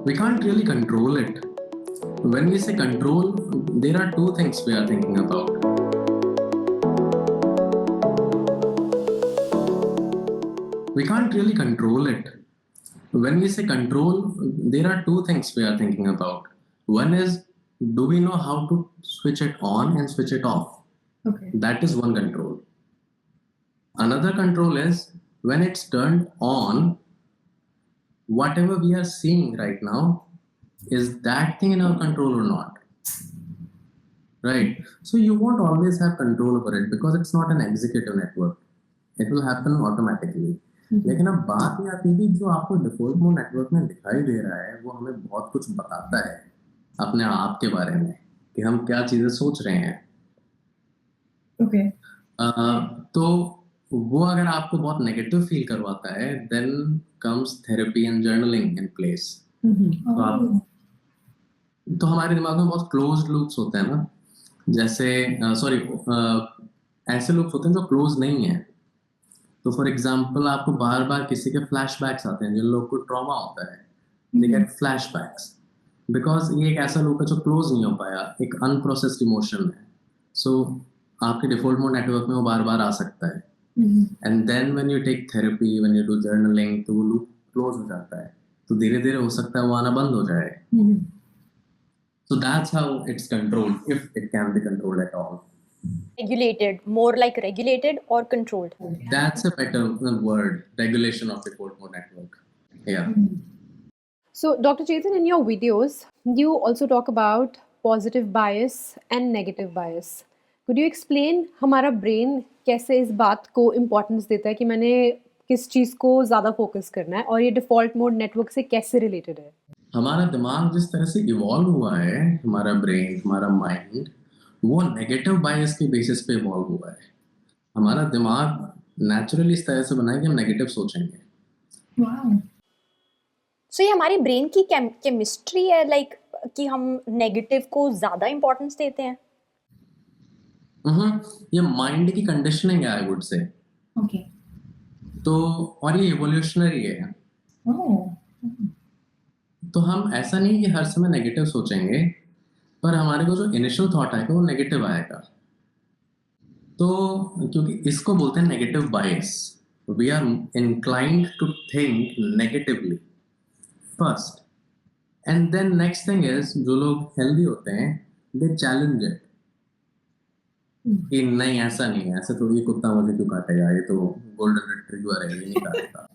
We can't really control it. When we say control, there are two things we are thinking about. We can't really control it. When we say control, there are two things we are thinking about. One is, do we know how to switch it on and switch it off? Okay. That is one control. Another control is when it's turned on, whatever we are seeing right now, is that thing in our control or not? Right. So you won't always have control over it because it's not an executive network. It will happen automatically. लेकिन अब बात ये आती है कि जो आपको default mode network में दिखाई दे रहा है वो हमें बहुत कुछ बताता है अपने आप के बारे में कि हम क्या चीजें सोच रहे हैं. Okay. तो वो अगर आपको बहुत नेगेटिव फील करवाता है then comes therapy and journaling in place. तो हमारे दिमाग में बहुत क्लोज्ड लूप्स होते हैं ना, जैसे ऐसे लूप्स होते हैं जो क्लोज नहीं है. तो फॉर एग्जांपल आपको बार बार किसी के फ्लैशबैक्स आते हैं. जिन लोगों को ट्रॉमा होता है दे गेट फ्लैशबैक्स बिकॉज ये एक ऐसा लूप है जो क्लोज नहीं हो पाया, एक अनप्रोसेस्ड इमोशन है. सो आपके डिफॉल्ट मोड नेटवर्क में वो बार बार आ सकता है. And then when you take therapy, when you do journaling, तो वो लूप क्लोज हो जाता है. तो धीरे धीरे हो सकता है वो आना बंद हो जाए. So that's how it's controlled, if it can be controlled at all. Regulated, more like regulated or controlled. That's a better word, regulation of default mode network. Yeah. So, Dr. Chetan, in your videos, you also talk about positive bias and negative bias. Could you explain हमारा brain कैसे इस बात को importance देता है कि मैंने किस चीज़ को ज़्यादा focus करना है और ये default mode network से कैसे related है? हमारा दिमाग जिस तरह से इवॉल्व हुआ है, हमारा ब्रेन, हमारा माइंड, वो नेगेटिव बायस के बेसिस पे इवॉल्व हुआ है. हमारा दिमाग नेचुरली इस तरह से बना है कि हम नेगेटिव सोचेंगे. Wow. So, ये हमारी ब्रेन की केमिस्ट्री है लाइक कि हम नेगेटिव को ज़्यादा इम्पोर्टेंस देते हैं. ये माइंड की कंडीशनिंग है, आई वुड से. Okay. तो और ये इवोल्यूशनरी है. Oh. तो हम ऐसा नहीं कि हर समय नेगेटिव सोचेंगे, पर हमारे को जो इनिशियल थॉट आएगा वो नेगेटिव आएगा. तो क्योंकि इसको बोलते हैं negative bias, we are inclined to think negatively first, and then next thing is, जो लोग हेल्दी होते हैं दे चैलेंज इट कि नहीं ऐसा नहीं है, ऐसे थोड़ी कुत्ता मुझे क्यों काटेगा, ये तो गोल्डन रिट्रीवर है, ये नहीं काटेगा.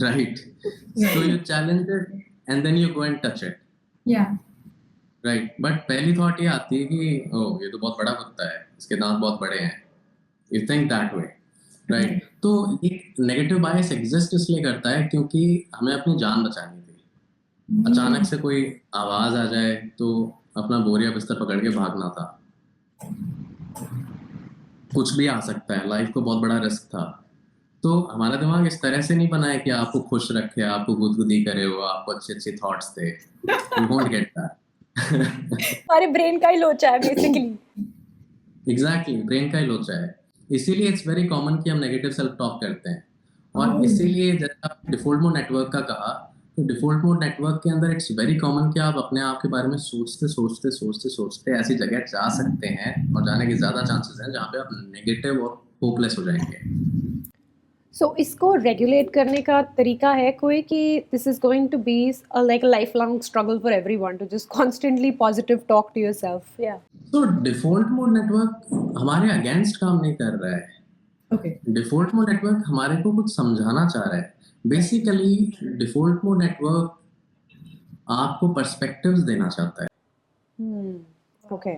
Right. So you challenge it and then you go and touch it. Yeah. Right. But पहली थॉट ये आती है कि ओह ये तो बहुत बड़ा कुत्ता है, इसके दांत बहुत बड़े हैं. You think that way. Right. तो एक नेगेटिव बायस एग्जिस्ट इसलिए करता है क्योंकि हमें अपनी जान बचानी थी. अचानक से कोई आवाज आ जाए तो अपना बोरिया बिस्तर पकड़ के भागना था. कुछ भी आ सकता है, लाइफ को बहुत बड़ा रिस्क था. तो हमारा दिमाग इस तरह से नहीं बना है कि आपको खुश रखे, आपको गुदगुदी करे, हो आपको अच्छे अच्छे thoughts they. You won't get that. हमारे ब्रेन का ही लोचा है बेसिकली. एग्जैक्टली, ब्रेन का ही लोचा है. इसीलिए इट्स वेरी कॉमन कि हम नेगेटिव सेल्फ टॉक करते हैं. और इसीलिए जैसा डिफॉल्ट मोड नेटवर्क का कहा, तो डिफॉल्ट मोड नेटवर्क के अंदर इट्स वेरी कॉमन कि आप अपने आप के बारे में सोचते सोचते सोचते सोचते ऐसी जगह जा सकते हैं और जाने के ज्यादा चांसेस हैं जहाँ पे आप नेगेटिव और होपलेस हो जाएंगे. सो इसको रेगुलेट करने का तरीका है कोई कि this is going to be like a life long struggle for everyone to just constantly positive talk to yourself? या तो डिफॉल्ट मोड नेटवर्क हमारे अगेंस्ट काम नहीं कर रहा है. Okay. डिफॉल्ट मोड नेटवर्क हमारे को कुछ समझाना चाह रहा है. बेसिकली डिफॉल्ट मोड नेटवर्क आपको पर्सपेक्टिव्स देना चाहता है. ओके.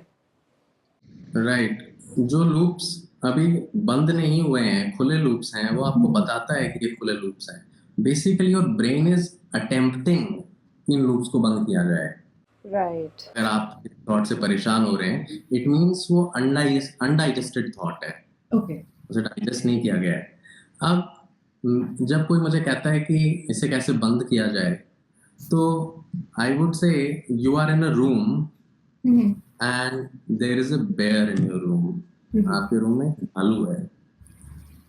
राइट. जो लूप्स अभी बंद नहीं हुए हैं, खुले लूप्स हैं, वो आपको बताता है कि ये खुले लूप्स हैं. Basically your brain is attempting in loops को बंद किया जाए. राइट. अगर आप थॉट से परेशान हो रहे हैं, इट मीन्स वो अनडाइजेस्टेड थॉट है. Okay. उसे डाइजेस्ट नहीं किया गया है. अब जब कोई मुझे कहता है कि इसे कैसे बंद किया जाए, तो I would say you are in a room and there is a bear in your room. आपके रूम में भालू है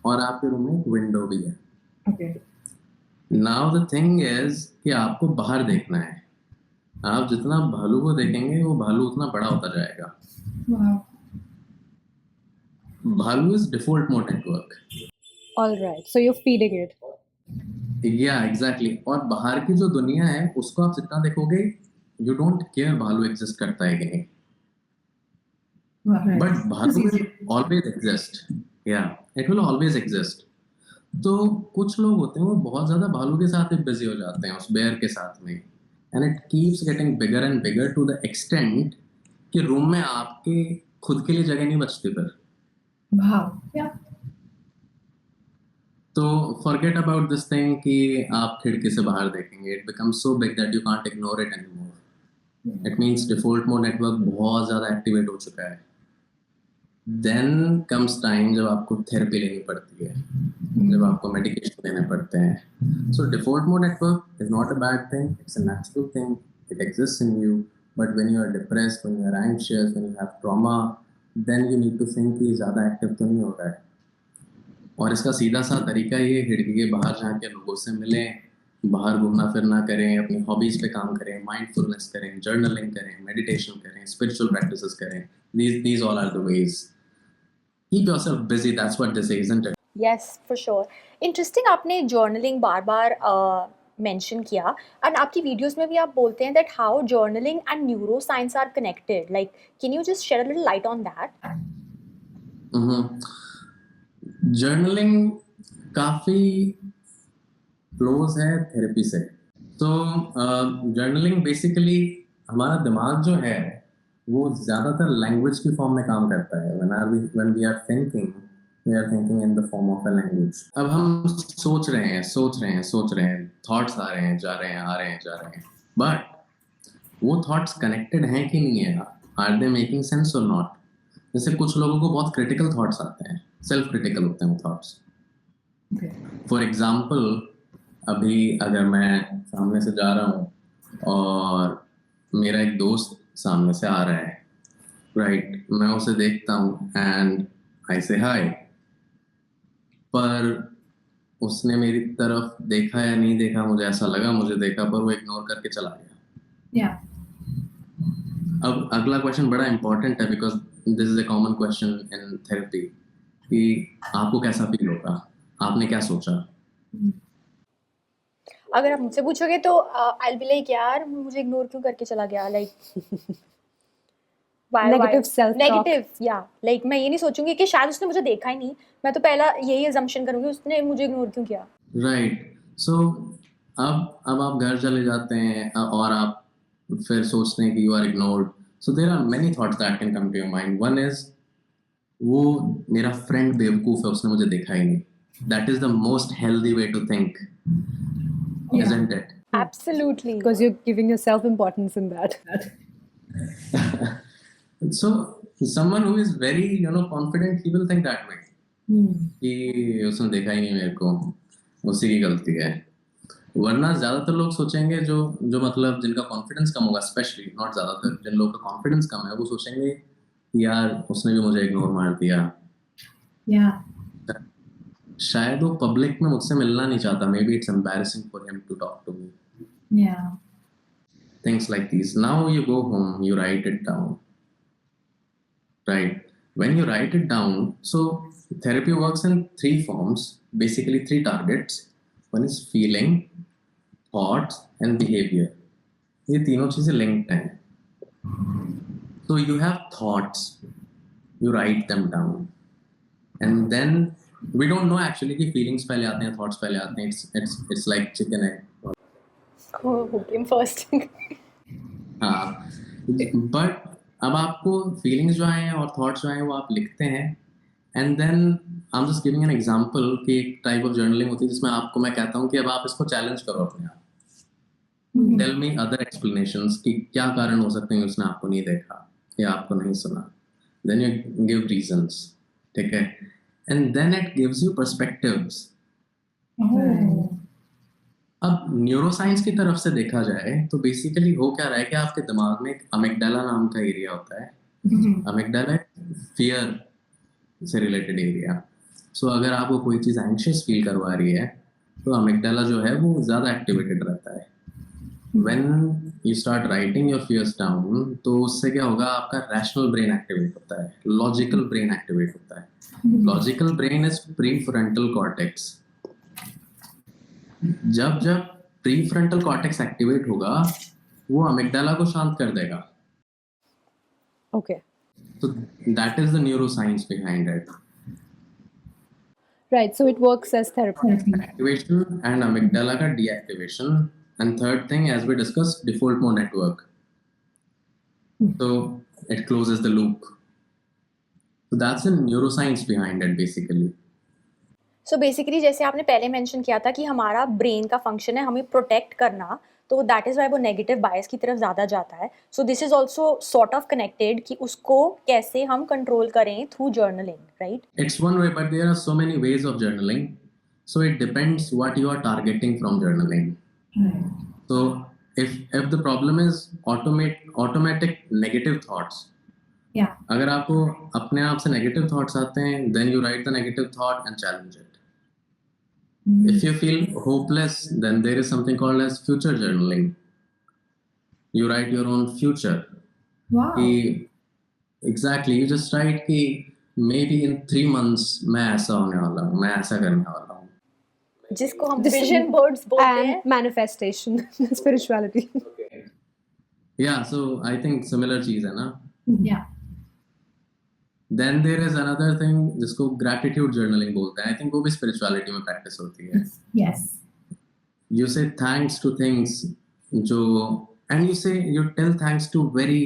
और आपके रूम में एक विंडो भी है. Okay. Now the thing is कि आपको बाहर देखना है. आप जितना भालू को देखेंगे वो भालू उतना बड़ा होता जाएगा. Wow. भालू is default mode network. All right. So you're feeding it. या एग्जैक्टली. और बाहर की जो दुनिया है उसको आप जितना देखोगे यू डोंट केयर भालू एग्जिस्ट करता है कि नहीं. Right. बट भालू विल ऑलवेज एग्जिस्ट. या इट विल ऑलवेज एग्जिस्ट. तो कुछ लोग होते हैं वो बहुत ज्यादा भालू के साथ ही बिजी हो जाते हैं, उस बेयर के साथ में. And it keeps getting bigger and bigger to the extent कि रूम में आपके खुद के लिए जगह नहीं बचती फिर. Wow. Yeah. तो फॉरगेट अबाउट दिस थिंग कि आप खिड़की से बाहर देखेंगे. It becomes so big that you can't ignore it anymore. It means default mode network बहुत ज़्यादा एक्टिवेट हो चुका है. देन कम्स टाइम जब आपको थेरेपी लेनी पड़ती है, जब आपको मेडिकेशन लेने पड़ते हैं. So default mode network is not a bad thing. It's a natural thing. It exist in you. But when you are depressed, when you are anxious, when you have trauma, then you need to think कि ज़्यादा active तो नहीं हो रहा है. और इसका सीधा सा तरीका ये, खिड़की के बाहर जाके लोगों से मिलें, बाहर घूमना फिरना करें, अपनी हॉबीज़ पे काम करें, माइंडफुलनेस करें, जर्नलिंग करें, मेडिटेशन करें, स्पिरिचुअल प्रैक्टिसेस करें. These all are the ways. Keep yourself busy. That's what they say, isn't it? Yes for sure. Interesting, आपने जर्नलिंग बार बार मेंशन किया एंड आपकी वीडियोस में भी आप बोलते हैं that how journaling and neuroscience are connected. Like can you just share a little light on that? Journaling काफ़ी क्लोज है थेरेपी से. तो जर्नलिंग बेसिकली हमारा दिमाग जो है वो ज़्यादातर लैंग्वेज की फॉर्म में काम करता है. when we are thinking, we are thinking in the form of a language. अब हम सोच रहे हैं, थॉट्स आ रहे हैं, जा रहे हैं, बट वो थॉट्स कनेक्टेड हैं कि नहीं है? आर दे मेकिंग सेंस और नॉट? जैसे कुछ लोगों को बहुत क्रिटिकल थॉट्स आते हैं, सेल्फ क्रिटिकल होते हैं वो थॉट्स. Okay. फॉर एग्जाम्पल, अभी अगर मैं सामने से जा रहा हूँ और मेरा एक दोस्त सामने से आ रहा है, राइट, मैं उसे देखता हूँ एंड आई से हाय, पर उसने मेरी तरफ देखा या नहीं देखा, मुझे ऐसा लगा मुझे देखा, पर वो इग्नोर करके चला गया. Yeah. अब अगला क्वेश्चन बड़ा इंपॉर्टेंट है, because this is a common question in therapy कि आपको कैसा फील होगा, आपने क्या सोचा. अगर आप मुझसे पूछोगे तो आई विल बी लाइक यार मुझे इग्नोर क्यों करके चला गया. Like Negative self-talk. नेगेटिव. या लाइक मैं ये नहीं सोचूंगी कि शायद उसने मुझे देखा ही नहीं. मैं तो पहला यही अजम्पशन करूंगी उसने मुझे इग्नोर क्यों किया. राइट. सो अब आप घर चले जाते हैं और आप फिर सोचते हैं कि you are ignored. So there are many thoughts that can come to your mind. One is, वो मेरा फ्रेंड बेवकूफ है, उसने मुझे देखा ही नहीं. That is the most healthy way to think, isn't it? Absolutely. Because you're giving yourself importance in that. So someone who is very confident, he will think that way कि उसने देखा ही नहीं मेरे को, उसी की गलती है. वरना ज्यादातर लोग सोचेंगे जो मतलब जिनका कॉन्फिडेंस कम होगा, स्पेशली नॉट ज्यादातर, जिन लोगों का कॉन्फिडेंस कम है, वो सोचेंगे यार उसने भी मुझे इग्नोर मार दिया. Yeah. शायद वो पब्लिक में मुझसे मिलना नहीं चाहता. Maybe it's embarrassing for him to talk to me. Yeah. Things like these. Now you go home, you write it down. Right. When you write it down, so therapy works in three forms, basically three targets. One is feeling, thoughts, and behavior. ये तीनों चीजें linked हैं. So you have thoughts, you write them down, and then we don't know actually कि feelings पहले आते हैं, thoughts पहले आते हैं. It's like chicken egg. who came first? हाँ, बट अब आपको फीलिंग्स जो आए हैं और थॉट्स जो आए हैं वो आप लिखते हैं. And then I am just giving an example कि एक टाइप ऑफ जर्नलिंग होती है जिसमें आपको मैं कहता हूँ कि अब आप इसको चैलेंज करो अपने आप. टेल मी अदर एक्सप्लेनेशंस कि क्या कारण हो सकते हैं उसने आपको नहीं देखा या आपको नहीं सुना. Then you give reasons. ठीक है. And then it gives you perspectives. Oh. अब न्यूरोसाइंस की तरफ से देखा जाए तो बेसिकली हो क्या रहा है कि आपके दिमाग में एक अमिगडाला नाम का एरिया होता है. अमिगडाला फियर से रिलेटेड एरिया. सो अगर आपको कोई चीज़ एंग्शियस फील करवा रही है तो अमिगडाला जो है वो ज़्यादा एक्टिवेटेड रहता है. When you start writing your fears down, तो उससे क्या होगा, आपका rational brain activate होता है, logical brain activate होता है. Logical brain is prefrontal cortex. जब जब prefrontal cortex activate होगा, वो amygdala को शांत कर देगा. Okay. So that is the neuroscience behind it. Right. So it works as therapy. Activation and amygdala का deactivation. And third thing, as we discussed, default mode network. So it closes the loop. So that's the neuroscience behind it basically. So basically जैसे आपने पहले mention किया था कि हमारा brain का function है हमें प्रोटेक्ट करना, तो दैट इज़ वाई वो नेगेटिव बायस की तरफ ज़्यादा जाता है. So this is also sort of connected कि उसको कैसे हम कंट्रोल करें through journaling, right? It's one way, but there are so many ways of journaling. So it depends what you are targeting from journaling. So if the problem is automatic negative thoughts, Yeah. अगर आपको अपने आप से negative thoughts आते हैं, then you write the negative thought and challenge it. If you feel hopeless, then there is something called as future journaling. You write your own future. Wow. Exactly, you just write कि maybe in 3 months मैं ऐसा होने वाला हूँ, मैं ऐसा करने वाला हूँ. जिसको हम This is- विजन बोर्ड्स बोलते हैं. And manifestation, spirituality. Yeah, so I think similar चीज़ है ना. Yeah. Then there is another thing जिसको gratitude journaling बोलते हैं. I think वो भी spirituality में practice होती है. Yes. You say thanks to things जो and you tell thanks to very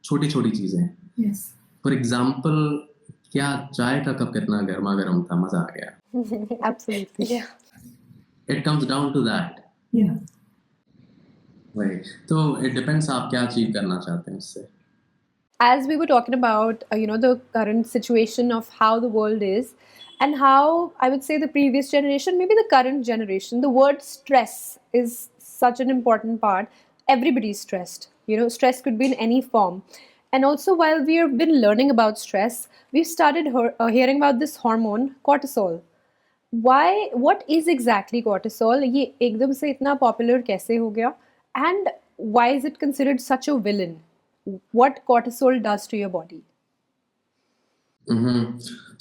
छोटी चीजें. Yes. For example, क्या चाय का कप कितना गर्मा गर्म था, मजा आ गया. Absolutely. Yeah. It comes down to that. Yeah. Right. तो it depends आप क्या achieve करना चाहते हैं उससे. As we were talking about, the current situation of how the world is, and how I would say the previous generation, maybe the current generation, the word stress is such an important part. Everybody's stressed. Stress could be in any form. And also, while we have been learning about stress, we've started hearing about this hormone, cortisol. What is exactly cortisol? ये एकदम से इतना popular कैसे हो गया? And why is it considered such a villain? What cortisol does to your body?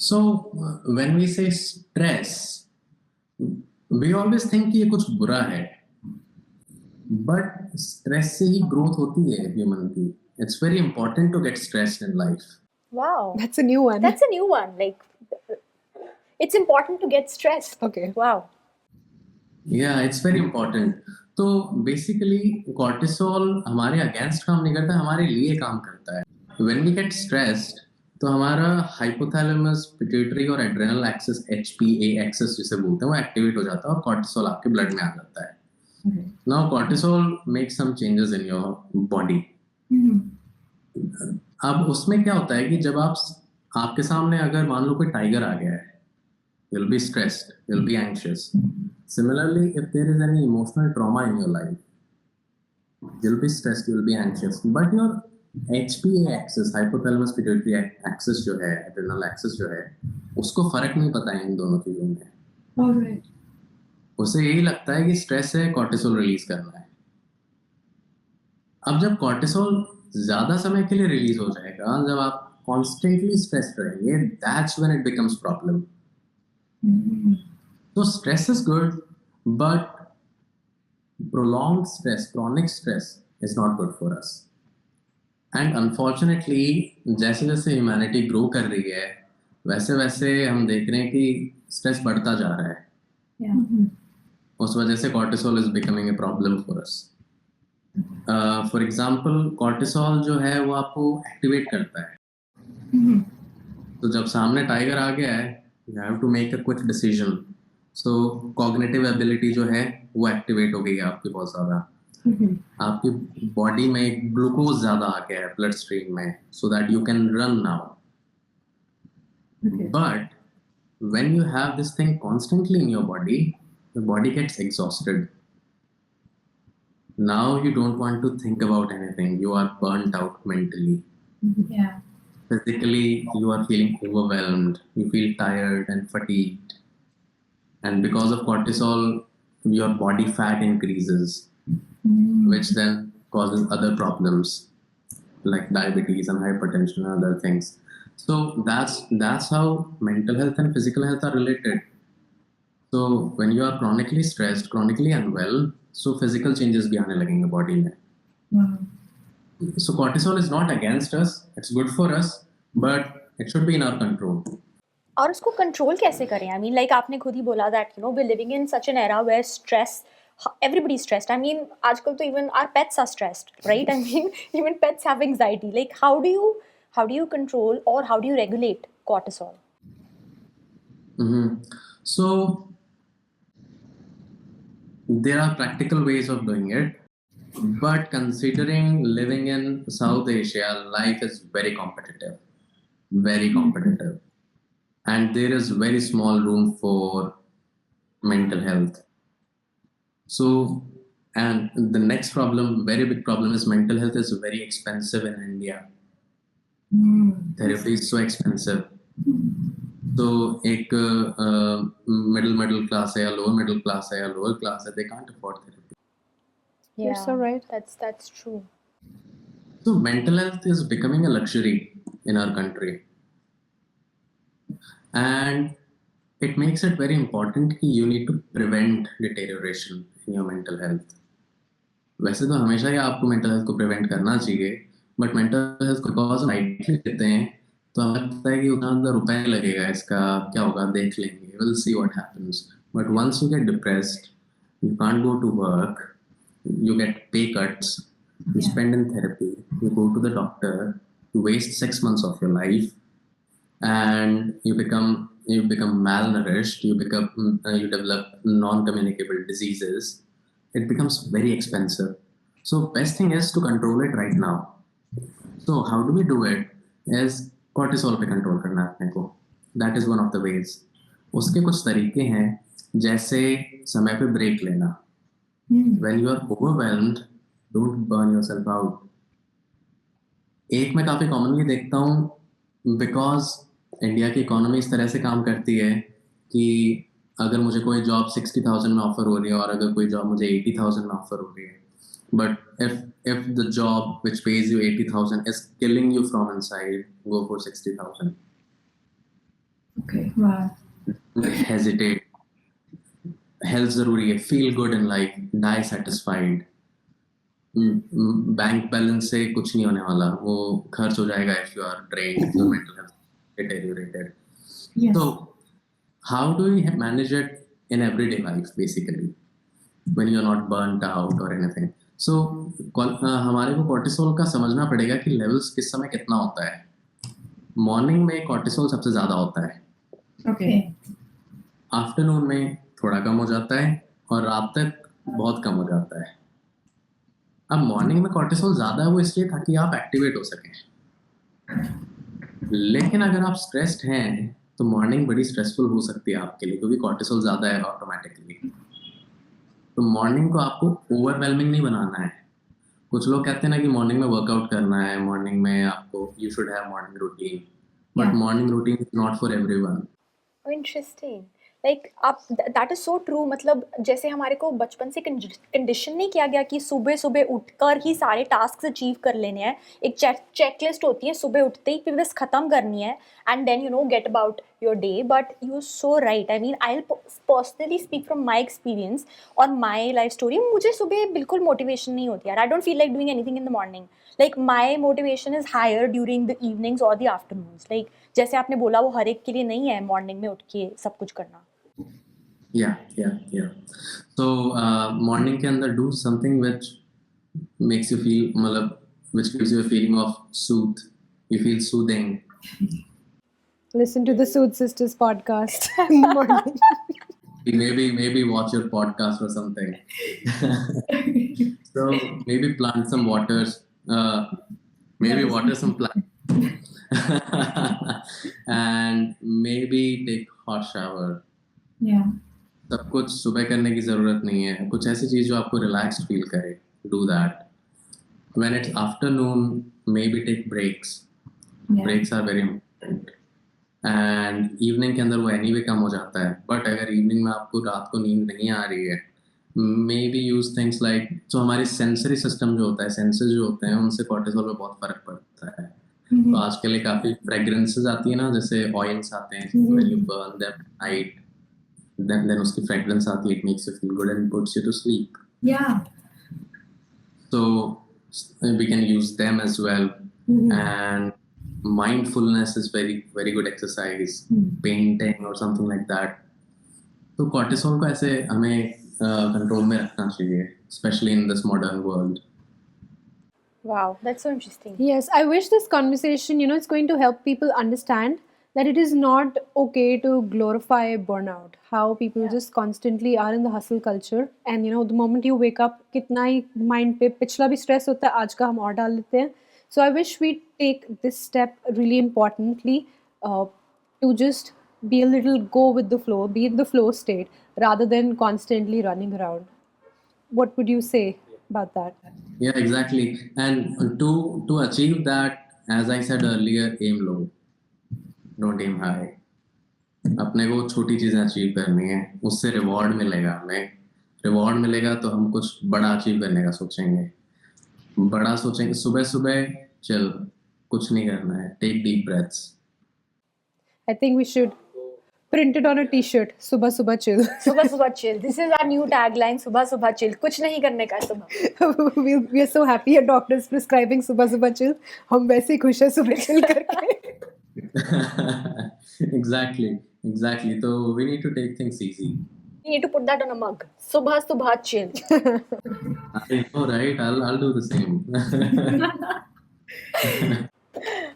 So when we say stress, we always think कि ये कुछ बुरा है. But stress से ही growth होती है human की. It's very important to get stressed in life. Wow. That's a new one. That's a new one. Like, it's important to get stressed. Okay. Wow. Yeah, it's very important. तो basically cortisol हमारे against काम नहीं करता, हमारे लिए काम करता है. When we get stressed, तो हमारा हाइपोथैलेमस, पिट्यूटरी और एड्रेनल एक्सिस, HPA एक्सिस जिसे बोलते हैं, वो एक्टिवेट हो जाता है और कॉर्टिसोल आपके ब्लड में आ जाता है. Now cortisol makes some changes in your body. अब उसमें क्या होता है कि जब आपके सामने अगर मान लो कोई टाइगर आ गया है, you'll be stressed, you'll be anxious. Similarly, if there is any emotional trauma in your life, you'll be stressed, you'll be anxious. But your HPA axis, hypothalamus pituitary axis जो है, adrenal axis जो है, उसको फर्क नहीं पता है इन दोनों चीजों में. All right. उसे यही लगता है कि स्ट्रेस है, कॉर्टिसोल रिलीज करना है. अब जब कॉर्टिसोल ज्यादा समय के लिए रिलीज हो जाएगा, जब आप कॉन्स्टेंटली स्ट्रेस रहेंगे, that's when it becomes problem. So stress is good, but prolonged stress, chronic stress is not good for us. And unfortunately, जैसे जैसे humanity grow कर रही है, वैसे वैसे हम देख रहे हैं कि stress बढ़ता जा रहा है. Yeah. उस वजह से cortisol is becoming a problem for us. For example, cortisol जो है वो आपको activate करता है. तो जब सामने टाइगर आ गया है, you have to make a quick decision. So cognitive ability जो है वो एक्टिवेट हो गई है आपकी बहुत ज़्यादा. आपकी बॉडी में ग्लूकोज ज़्यादा आ गया है ब्लड स्ट्रीम में, so that you can run now. But when you have this thing constantly in your body, the body gets exhausted. Now you don't want to think about anything. You are burnt out mentally. Yeah. Physically, you are feeling overwhelmed. You feel tired and fatigued. And because of cortisol, your body fat increases, which then causes other problems like diabetes and hypertension and other things. So that's how mental health and physical health are related. So when you are chronically stressed, chronically unwell, so physical changes भी आने लगेंगे body में. Wow. So cortisol is not against us, it's good for us, but it should be in our control. और उसको control कैसे करें? I mean like आपने खुद ही बोला that you know we living in such an era where stress everybody is stressed. I mean, आजकल तो even our pets are stressed, right? I mean, even pets have anxiety. Like, how do you control or how do you regulate cortisol? So there are practical ways of doing it, but considering living in South Asia, life is very competitive, and there is very small room for mental health. So, and the next problem, very big problem, is mental health is very expensive in India. Therapy is so expensive. So एक middle class है या lower middle class है या lower class है, they can't afford therapy. You're so right. That's true. So mental health is becoming a luxury in our country, and it makes it very important कि you need to prevent deterioration in your mental health. वैसे तो हमेशा ही आपको mental health को prevent करना चाहिए, but mental health को because lightly लेते हैं तो हमें लगता है कि उतना रुपए लगेगा, इसका क्या होगा, देख लेंगे, we'll see what happens. But once you get depressed, you can't go to work, you get pay cuts, you spend in therapy, you go to the doctor, you waste 6 months of your life, and you become malnourished, you develop non-communicable diseases. It becomes very expensive. So best thing is to control it right now. So how do we do it? Is cortisol पे control करना है अपने को. That is one of the ways. उसके कुछ तरीके हैं, जैसे समय पे break लेना. When you are overwhelmed, don't burn yourself out. एक मैं काफी commonly देखता हूँ, because इंडिया की इकोनॉमी इस तरह से काम करती है कि अगर मुझे कोई जॉब 60,000 में ऑफर हो रही है और अगर कोई जॉब मुझे 80,000 में ऑफर हो रही है, but if the job which pays you 80,000 is killing you from inside, go for 60,000. Okay, wow. Hesitate. Health जरूरी है, feel good in life, die satisfied. Bank balance से कुछ नहीं होने वाला, वो खर्च हो जाएगा if you are drained, if your mental health deteriorated. Yes. So how do we manage it in everyday life basically when you are not burnt out or anything? So हमारे को cortisol का समझना पड़ेगा कि levels किस समय कितना होता है. मॉर्निंग में cortisol सबसे ज़्यादा होता है, Okay. आफ्टरनून में थोड़ा कम हो जाता है और रात तक बहुत कम हो जाता है. अब मॉर्निंग में cortisol ज़्यादा है वो इसलिए ताकि आप एक्टिवेट हो सकें, लेकिन अगर आप स्ट्रेस्ड हैं तो मॉर्निंग बड़ी स्ट्रेसफुल हो सकती है आपके लिए, क्योंकि कॉर्टिसोल ज़्यादा है ऑटोमेटिकली. तो मॉर्निंग को आपको ओवरवेलमिंग नहीं बनाना है. कुछ लोग कहते हैं ना कि मॉर्निंग में वर्कआउट करना है, मॉर्निंग में आपको you should have morning routine, but morning routine is not for everyone. Interesting. Like आप दैट इज सो ट्रू. मतलब जैसे हमारे को बचपन से कंडीशन नहीं किया गया कि सुबह सुबह उठकर ही सारे टास्क अचीव कर लेने हैं. एक चेकलिस्ट होती है, सुबह उठते ही फिर बस ख़त्म करनी है and then you know get about your day. But you so right. I mean I will personally speak from my experience और माई लाइफ स्टोरी. मुझे सुबह बिल्कुल मोटिवेशन नहीं होती यार. I don't feel like doing anything in the morning. Like my motivation is higher during the evenings और the afternoons. Like जैसे आपने बोला वो हर एक के लिए नहीं है मॉर्निंग में उठ के सब कुछ करना. Yeah. So morning के अंदर do something which makes you feel, मतलब which gives you a feeling of soothe. You feel soothing. Listen to the Soothe Sisters podcast in the morning. Maybe watch your podcast or something. So maybe plant some waters. Maybe water some plants. And maybe take hot shower. Yeah. सब कुछ सुबह करने की ज़रूरत नहीं है. कुछ ऐसी चीज़ जो आपको रिलैक्स्ड फील करे, do that. When it's afternoon, maybe take breaks. Breaks are very important. And evening के अंदर वो एनीवे कम हो जाता है. बट अगर इवनिंग में आपको रात को नींद नहीं आ रही है, maybe use things like, so हमारी sensory system जो होता है, senses जो होते हैं, उनसे cortisol पे बहुत फर्क पड़ता है. तो आजकल ये काफी fragrances आती है ना, जैसे oils आते हैं, when you burn them at night, then उसकी fragrance आती है, it makes you feel good and puts you to sleep. Yeah. So we can use them as well. And mindfulness is very very good exercise. Painting or something like that. तो cortisol को ऐसे हमें control में रखना चाहिए, especially in this modern world. Wow, that's so interesting. Yes, I wish this conversation, it's going to help people understand that it is not okay to glorify burnout. How people just constantly are in the hustle culture, and the moment you wake up, कितना ही mind पे पिछला भी stress होता है, आज का हम और डाल लेते हैं. So I wish we take this step really importantly to just be a little go with the flow, be in the flow state rather than constantly running around. What would you say about that? Yeah, exactly. And to achieve that, as I said earlier, aim low, don't aim high. अपने को छोटी चीजें achieve करनी है, उससे reward मिलेगा. हमें reward मिलेगा तो हम कुछ बड़ा अचीव करने का सोचेंगे. बड़ा सोचेंगे, सुबह सुबह चल, कुछ नहीं करना है, take deep breaths. I think we should print it on a t-shirt. Subah subah chill. सुबह सुबह chill. This is our new tagline. सुबह सुबह chill. कुछ नहीं करने का सुबह. we are so happy a doctor is prescribing subah subah chill. हम वैसे ही खुश हैं सुबह chill करके. Exactly. So we need to take things easy. You need to put that on a mug. सुबह सुबह chill. I know, right? I'll do the same.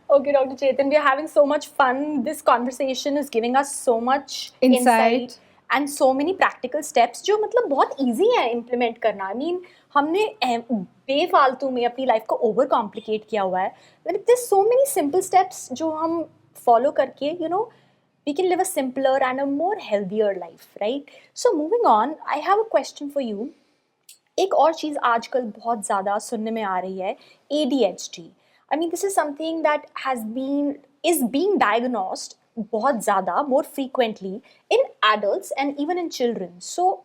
Okay, Dr. Chetan, we are having so much fun. This conversation is giving us so much Insight. and so many practical steps जो मतलब बहुत easy है implement करना. I mean, हमने बेफालतू में अपनी life को over complicate किया हुआ है. But there's so many simple steps जो हम follow करके, we can live a simpler and a more healthier life, right? So moving on, I have a question for you. एक और चीज़ आजकल बहुत ज़्यादा सुनने में आ रही है, ADHD. I mean, this is something that is being diagnosed बहुत ज़्यादा, more frequently in adults and even in children. So,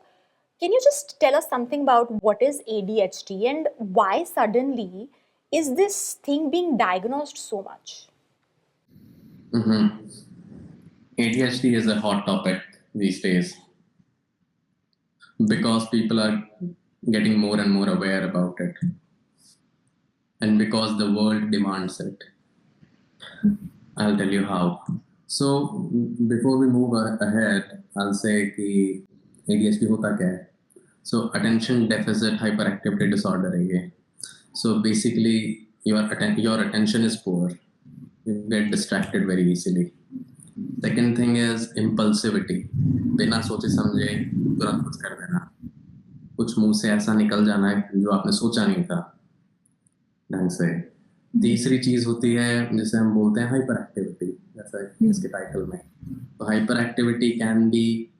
can you just tell us something about what is ADHD and why suddenly is this thing being diagnosed so much? ADHD is a hot topic these days because people are getting more and more aware about it, and because the world demands it. I'll tell you how. So before we move ahead, I'll say कि ADHD होता क्या है. So attention deficit hyperactivity disorder है ये. So basically your attention is poor. You get distracted very easily. Second thing is impulsivity. बिना सोचे समझे तुरंत कुछ कर देना. कुछ मुंह से ऐसा निकल जाना है जो आपने सोचा नहीं था ढंग से. तीसरी चीज होती है जिसे हम बोलते हैं हाइपर एक्टिविटी, जैसा इसके टाइटल में. तो hyper activity can be,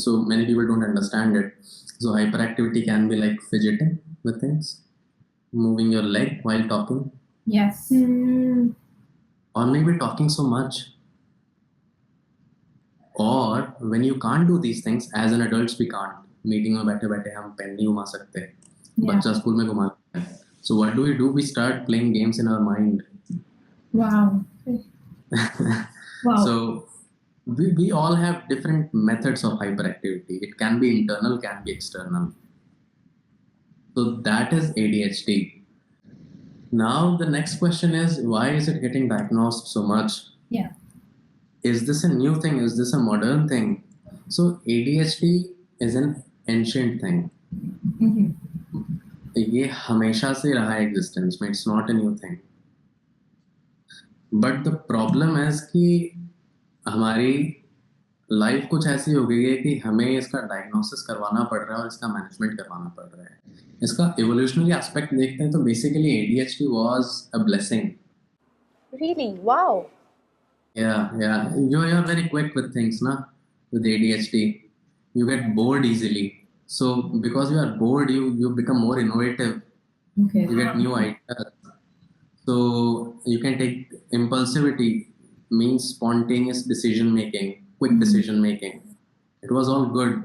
so many people don't understand it. So hyperactivity can be like fidgeting with things, moving your leg while talking, Yes. or maybe talking so much. Or when you can't do these things, as an adults we can't. Meeting में बैठे बैठे हम pen नहीं घुमा सकते, बच्चा school में घुमाते हैं. So what do? We start playing games in our mind. Wow. Wow. So we all have different methods of hyperactivity. It can be internal, can be external. So that is ADHD. Now the next question is, why is it getting diagnosed so much? Yeah. Is this a new thing? Is this a modern thing? So ADHD is an ancient thing. ये हमेशा से रहा है existence में. It's not a new thing. But the problem है कि हमारी life कुछ ऐसी हो गई है कि हमें इसका डायग्नोसिस करवाना पड़ रहा है और इसका मैनेजमेंट करवाना पड़ रहा है. इसका इवोल्यूशनरी एस्पेक्ट देखते हैं तो basically ADHD was a blessing. Really? Wow. Yeah. You're very quick with things, na? With ADHD, you get bored easily. So because you are bored, you become more innovative. Okay. You get new ideas. So you can take impulsivity, means spontaneous decision making, quick decision making. It was all good.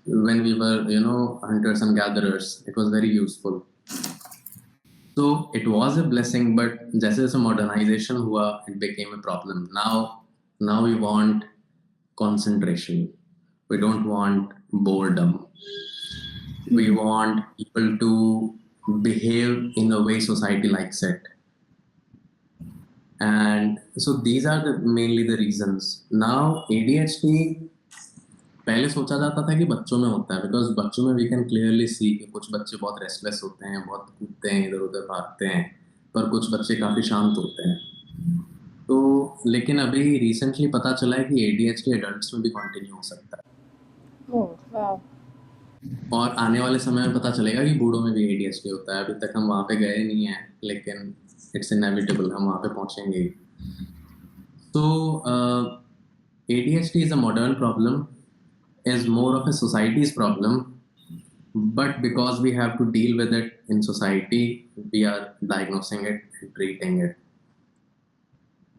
when we were, hunters and gatherers. It was very useful. So it was a blessing, but जैसे जैसे modernization हुआ, it became a problem. Now we want concentration. We don't want boredom. We want people to behave in a way society likes it. And so these are mainly the reasons. Now ADHD पहले सोचा जाता था कि बच्चों में होता है, because बच्चों में वी कैन क्लियरली सी कि कुछ बच्चे बहुत रेस्टलेस होते हैं, बहुत कूदते हैं, इधर उधर भागते हैं, पर कुछ बच्चे काफ़ी शांत होते हैं. तो लेकिन अभी रिसेंटली पता चला है कि ADHD एडल्ट्स में भी कंटिन्यू हो सकता है, Oh, wow. और आने वाले समय में पता चलेगा कि बूढ़ों में भी ADHD होता है. अभी तक हम वहाँ पे गए नहीं हैं, लेकिन इट्स इनएविटेबल, हम वहाँ पे पहुँचेंगे. तो ADHD is a modern problem, is more of a society's problem, but because we have to deal with it in society, we are diagnosing it and treating it.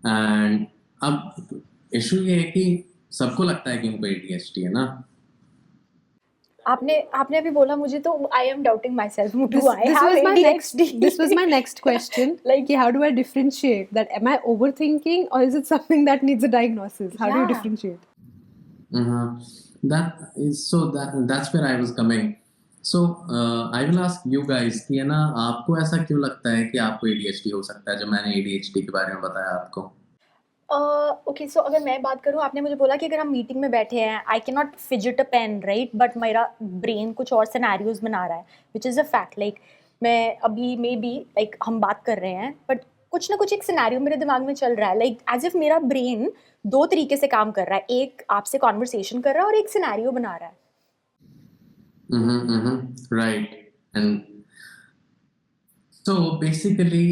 And अब issue ये है कि सबको लगता है कि उनको ADHD है ना. आपने आपने अभी बोला मुझे, तो I am doubting my self, This, do I this have was my next ADHD? this was my next question. Like- कि how do I differentiate that? Am I overthinking or is it something that needs a diagnosis? How do you Yeah. differentiate? That's where I was coming. So I will ask you guys कि है ना, आपको ऐसा क्यों लगता है कि आपको ADHD हो सकता है, जब मैंने ADHD के बारे में बताया आपको. ओके, सो अगर मैं बात करूँ, आपने मुझे बोला कि अगर हम मीटिंग में बैठे हैं, I can not fidget a pen, right, but मेरा ब्रेन कुछ और सिनेरियोज बना रहा है, which is a fact. Like मैं अभी मे बी लाइक हम बात कर रहे हैं, बट कुछ ना कुछ एक सिनेरियो मेरे दिमाग में चल रहा है, लाइक एज इफ मेरा ब्रेन दो तरीके से काम कर रहा है, एक आपसे कॉन्वर्सेशन कर रहा है और एक सिनेरियो बना रहा है. Right. And so basically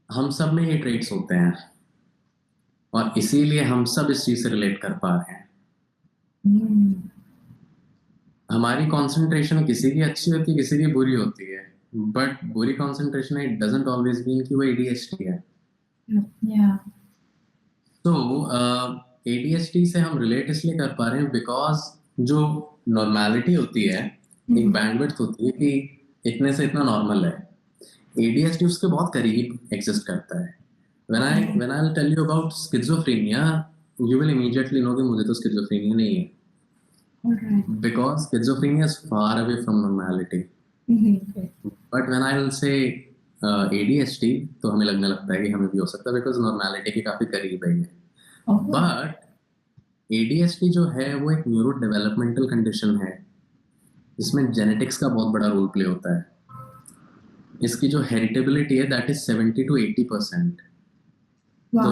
हम सब में ये ट्रेट्स होते हैं, और इसीलिए हम सब इस चीज से रिलेट कर पा रहे हैं. हमारी कंसंट्रेशन किसी की अच्छी होती है, किसी की बुरी होती है, बट बुरी concentration it doesn't always mean कि वो ADHD है. Yeah. तो ADHD से हम रिलेट इसलिए कर पा रहे हैं बिकॉज जो नॉर्मैलिटी होती है, एक बैंडविड्थ होती है कि इतने से इतना नॉर्मल है, ADHD उसके बहुत करीब एग्जिस्ट करता है. when I'll tell you about schizophrenia, you will immediately know कि मुझे तो schizophrenia नहीं है, Alright. because schizophrenia is far away from normality. Okay. But when I will say ADHD, तो हमें लगने लगता है कि हमें भी हो सकता है, because normality के काफी करीब है ये. Oh. बट ADHD जो है वो एक न्यूरो डेवलपमेंटल कंडीशन है, इसमें जेनेटिक्स का बहुत बड़ा रोल प्ले होता है. इसकी जो हेरिटेबिलिटी है that is 70 to 80%. Wow. So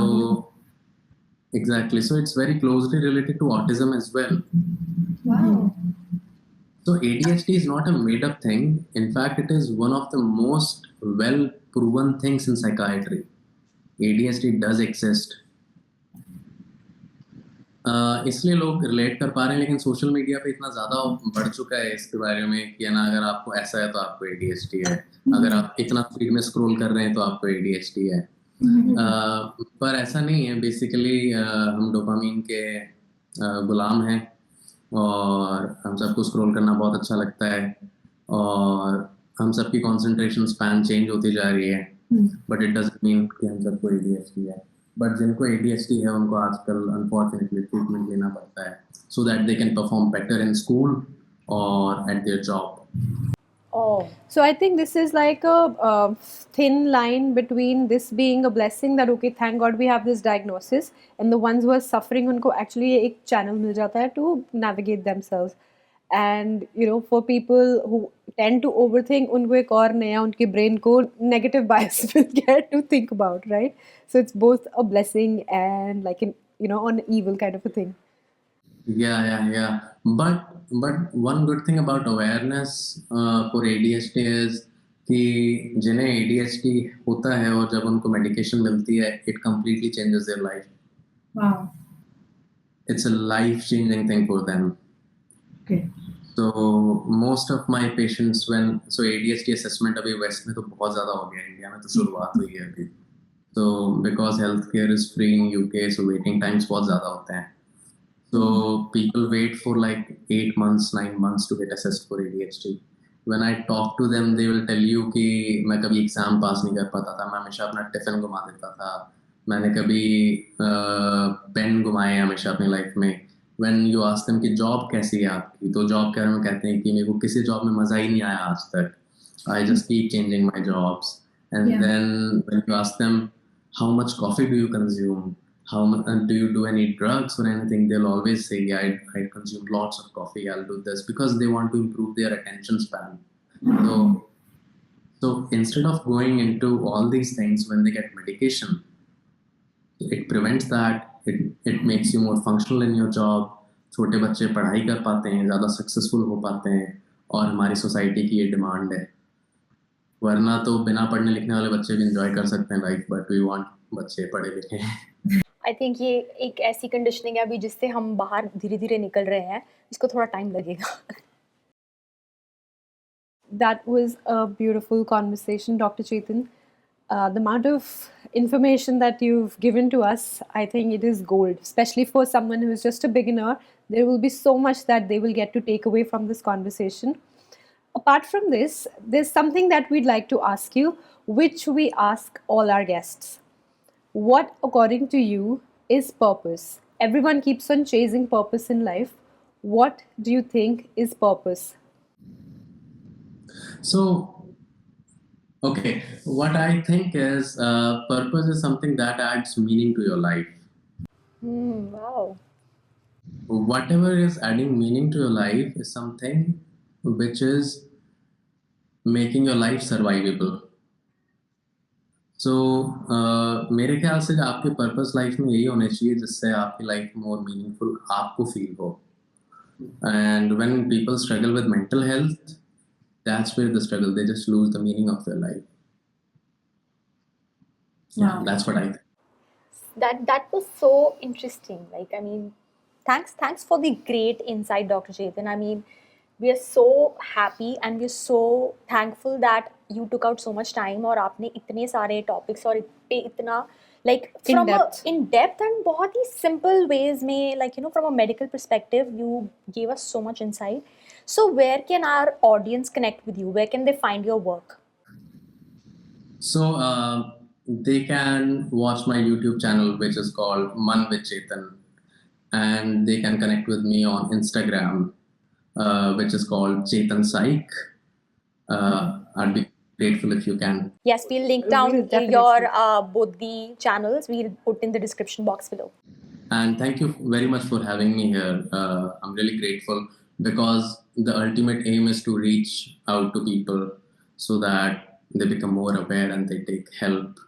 exactly, so it's very closely related to autism as well. Wow. So ADHD is not a made up thing. In fact, it is one of the most well proven things in psychiatry. ADHD does exist. इसलिए लोग relate कर पा रहे हैं, लेकिन social media पे इतना ज़्यादा बढ़ चुका है इसके बारे में कि ना, अगर आपको ऐसा है तो आपको ADHD है, अगर आप इतना फीड में स्क्रॉल कर रहे हैं तो आपको ADHD है. पर ऐसा नहीं है. बेसिकली हम डोपामीन के गुलाम हैं, और हम सबको स्क्रॉल करना बहुत अच्छा लगता है, और हम सबकी कंसंट्रेशन स्पैन चेंज होती जा रही है, बट इट डजंट मीन कि हम सबको ADHD है. बट जिनको ADHD है उनको आजकल अनफॉर्चुनेटली ट्रीटमेंट लेना पड़ता है, so that they can perform better in school और at their job. Oh, So I think this is like a thin line between this being a blessing that okay, thank God we have this diagnosis, and the ones who are suffering उनको actually एक channel मिल जाता है to navigate themselves. And you know, for people who tend to overthink, उनको एक और नया उनके brain को negative bias will get to think about, right? So it's both a blessing and like an, you know, an evil kind of a thing. Yeah. But one good thing about awareness for ADHD is कि जिन्हें ADHD होता है और जब उनको medication मिलती है, it completely changes their life. Wow. It's a life-changing thing for them. Okay. So most of my patients so ADHD assessment अभी वेस्ट में तो बहुत ज़्यादा हो गया है, इंडिया में तो शुरुआत हुई है अभी. So because healthcare is free in UK, so waiting times बहुत ज़्यादा होते हैं. So people wait for like 8 months, 9 months to get assessed for ADHD. When I talk to them, they will tell you कि मैं कभी exam पास नहीं कर पाता था, मैं हमेशा अपना टिफिन घुमा देता था, मैंने कभी पेन घुमाए हमेशा अपनी लाइफ में. When you ask them कि जॉब कैसी है आपकी, तो जॉब के बारे में कहते हैं कि मेरे को किसी जॉब में मज़ा ही नहीं आया आज तक, I just keep changing my jobs. And Yeah. then when you ask them how much coffee do you consume, how much do you do any drugs or anything, they'll always say, yeah, I consume lots of coffee, I'll do this, because they want to improve their attention span. So instead of going into all these things, when they get medication, it prevents that. It makes you more functional in your job. छोटे बच्चे पढ़ाई कर पाते हैं, ज़्यादा successful हो पाते हैं, और हमारी सोसाइटी की ये डिमांड है. वरना तो बिना पढ़ने लिखने वाले बच्चे भी इंजॉय कर सकते हैं लाइफ, बट वी वांट बच्चे पढ़े लिखे. आई थिंक ये एक ऐसी कंडीशनिंग है अभी जिससे हम बाहर धीरे धीरे निकल रहे हैं, इसको थोड़ा टाइम लगेगा. That was a beautiful conversation, Dr. Chetan. The amount of information that you've given to us, I think it is gold, especially for someone who is just a beginner. There will be so much that they will get to take away from this conversation. Apart from this, there's something that we'd like to ask you, which we ask all our guests. What, according to you, is purpose? Everyone keeps on chasing purpose in life. What do you think is purpose? So, okay, what I think is purpose is something that adds meaning to your life. Wow. Whatever is adding meaning to your life is something which is making your life survivable. So, मेरे ख्याल से आपके purpose life में यही होने चाहिए जिससे आपकी लाइफ मोर मीनिंगफुल आपको फील हो. And when people struggle with mental health, that's where the struggle, they just lose the meaning of their life. Yeah, Wow. that's what I think. That was so interesting. Like, I mean, thanks for the great insight, Dr. Chetan. I mean, we are so happy and we are so thankful that you took out so much time और आपने इतने सारे topics और पे इतना like from in depth and बहुत ही simple ways में, like, you know, from a medical perspective, you gave us so much insight. So where can our audience connect with you? Where can they find your work? So they can watch my YouTube channel, which is called Man with Chetan, and they can connect with me on Instagram, which is called Chetan Psych. I'd be grateful if you can. Yes, we'll link down your both the channels. We'll put in the description box below. And thank you very much for having me here. I'm really grateful because the ultimate aim is to reach out to people so that they become more aware and they take help.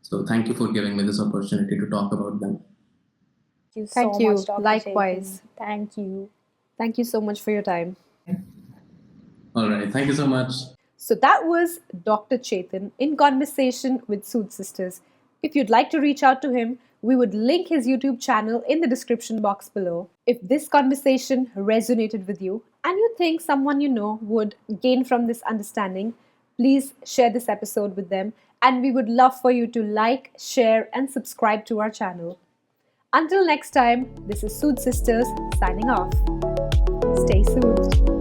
So thank you for giving me this opportunity to talk about them. Thank you so much, Dr. Likewise. Chetan. Thank you. Thank you so much for your time. All right. Thank you so much. So that was Dr. Chetan in conversation with Sood Sisters. If you'd like to reach out to him, we would link his YouTube channel in the description box below. If this conversation resonated with you and you think someone you know would gain from this understanding, please share this episode with them, and we would love for you to like, share, and subscribe to our channel. Until next time, this is Sood Sisters signing off. Stay soothed.